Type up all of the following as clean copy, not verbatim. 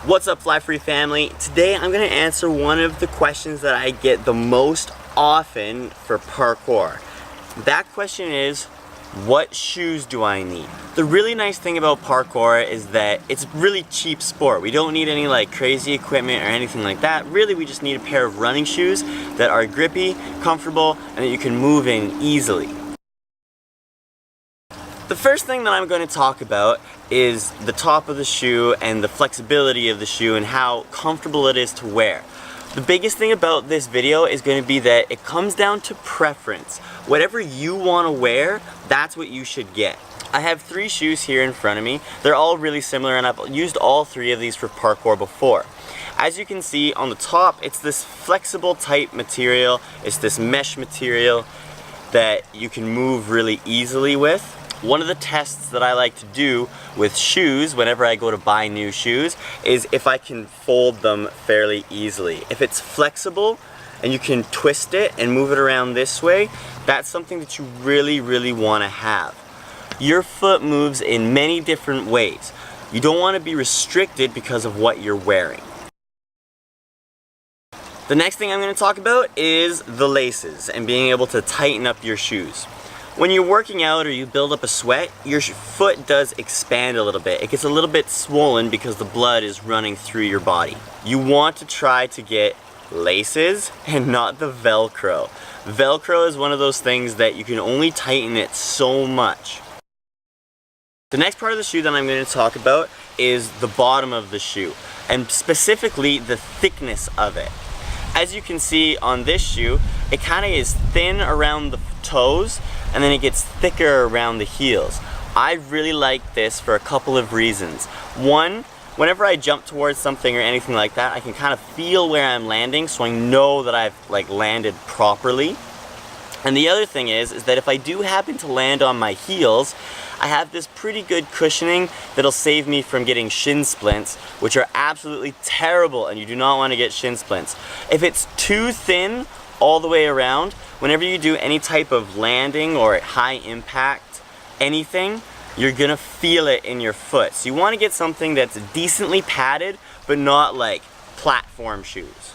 What's up, FlyFree family? Today I'm going to answer one of the questions that I get the most often for parkour. That question is, what shoes do I need? The really nice thing about parkour is that it's a really cheap sport. We don't need any like crazy equipment or anything like that. Really, we just need a pair of running shoes that are grippy, comfortable, and that you can move in easily. The first thing that I'm going to talk about is the top of the shoe and the flexibility of the shoe and how comfortable it is to wear. The biggest thing about this video is going to be that it comes down to preference. Whatever you want to wear, that's what you should get. I have 3 shoes here in front of me. They're all really similar and I've used all 3 of these for parkour before. As you can see on the top, it's this flexible type material. It's this mesh material that you can move really easily with. One of the tests that I like to do with shoes whenever I go to buy new shoes is if I can fold them fairly easily. If it's flexible and you can twist it and move it around this way, that's something that you really want to have. Your foot moves in many different ways. You don't want to be restricted because of what you're wearing. The next thing I'm going to talk about is the laces and being able to tighten up your shoes. When you're working out or you build up a sweat, your foot does expand a little bit. It gets a little bit swollen because the blood is running through your body. You want to try to get laces and not the Velcro. Velcro is one of those things that you can only tighten it so much. The next part of the shoe that I'm going to talk about is the bottom of the shoe, and specifically the thickness of it. As you can see on this shoe, it kind of is thin around the toes and then it gets thicker around the heels. I really like this for a couple of reasons. One, whenever I jump towards something or anything like that, I can kind of feel where I'm landing so I know that I've landed properly. And the other thing is that if I do happen to land on my heels, I have this pretty good cushioning that'll save me from getting shin splints, which are absolutely terrible and you do not want to get shin splints. If it's too thin all the way around, whenever you do any type of landing or high impact anything, you're gonna feel it in your foot. So you want to get something that's decently padded but not like platform shoes.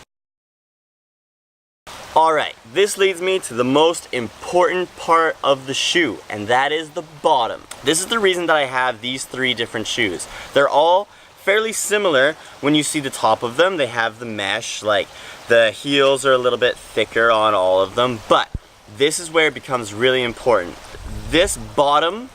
Alright, this leads me to the most important part of the shoe, and that is the bottom. This is the reason that I have these 3 different shoes. They're all fairly similar when you see the top of them. They have the mesh, like the heels are a little bit thicker on all of them, but this is where it becomes really important. This bottom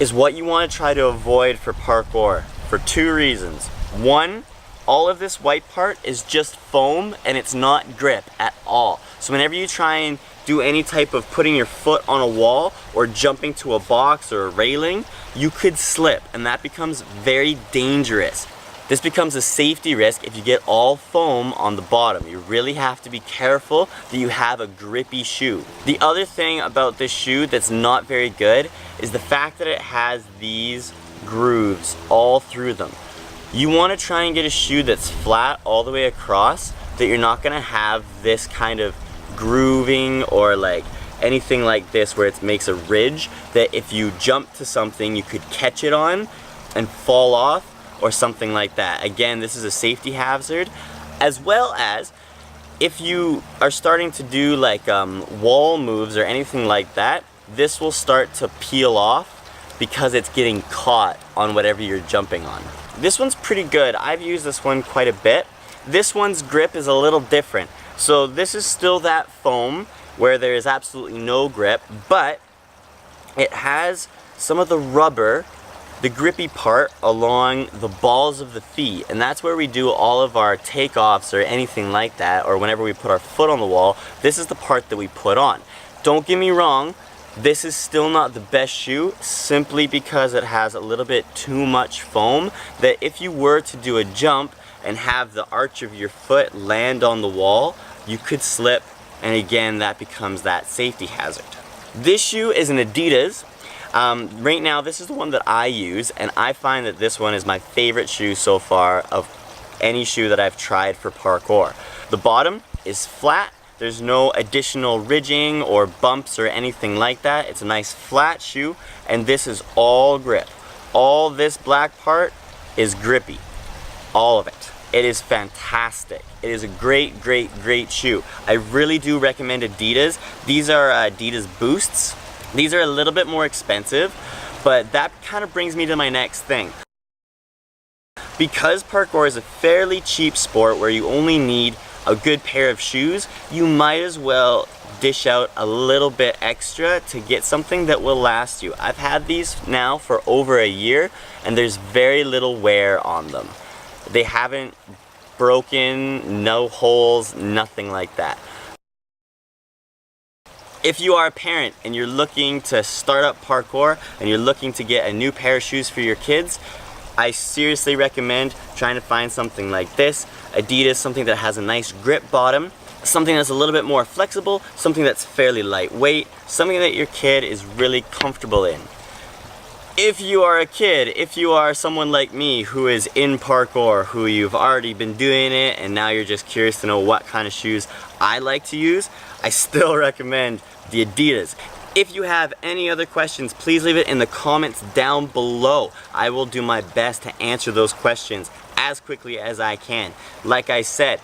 is what you want to try to avoid for parkour for 2 reasons. One, all of this white part is just foam and it's not grip at all. So whenever you try and do any type of putting your foot on a wall or jumping to a box or a railing, you could slip and that becomes very dangerous. This becomes a safety risk if you get all foam on the bottom. You really have to be careful that you have a grippy shoe. The other thing about this shoe that's not very good is the fact that it has these grooves all through them. You want to try and get a shoe that's flat all the way across, that you're not going to have this kind of grooving or like anything like this where it makes a ridge that if you jump to something you could catch it on and fall off or something like that. Again, this is a safety hazard, as well as if you are starting to do like wall moves or anything like that, this will start to peel off because it's getting caught on whatever you're jumping on. This one's pretty good. I've used this one quite a bit. This one's grip is a little different. So this is still that foam where there is absolutely no grip, but it has some of the rubber, the grippy part along the balls of the feet, and that's where we do all of our takeoffs or anything like that, or whenever we put our foot on the wall, this is the part that we put on. Don't get me wrong, this is still not the best shoe simply because it has a little bit too much foam that if you were to do a jump and have the arch of your foot land on the wall, you could slip, and again that becomes that safety hazard. This shoe is an Adidas. Right now this is the one that I use, and I find that this one is my favorite shoe so far of any shoe that I've tried for parkour. The bottom is flat. There's no additional ridging or bumps or anything like that. It's a nice flat shoe, and this is all grip. All this black part is grippy. all of it. It is fantastic. It is a great, great, great shoe. I really do recommend Adidas. These are Adidas Boosts. These are a little bit more expensive, but that kind of brings me to my next thing. Because parkour is a fairly cheap sport where you only need a good pair of shoes, you might as well dish out a little bit extra to get something that will last you. I've had these now for over a year and there's very little wear on them. They haven't broken, no holes, nothing like that. If you are a parent and you're looking to start up parkour and you're looking to get a new pair of shoes for your kids, I seriously recommend trying to find something like this. Adidas, something that has a nice grip bottom, something that's a little bit more flexible, something that's fairly lightweight, something that your kid is really comfortable in. If you are a kid, if you are someone like me who is in parkour, who you've already been doing it and now you're just curious to know what kind of shoes I like to use, I still recommend the Adidas. If you have any other questions, please leave it in the comments down below. I will do my best to answer those questions as quickly as I can. Like I said,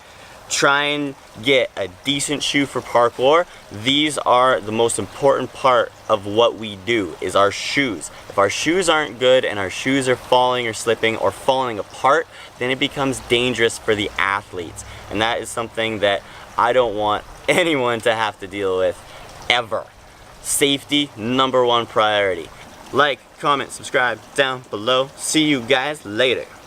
try and get a decent shoe for parkour. These are the most important part of what we do, is our shoes. If our shoes aren't good and our shoes are falling or slipping or falling apart, then it becomes dangerous for the athletes. And that is something that I don't want anyone to have to deal with ever. Safety, #1 priority. Like, comment, subscribe down below. See you guys later.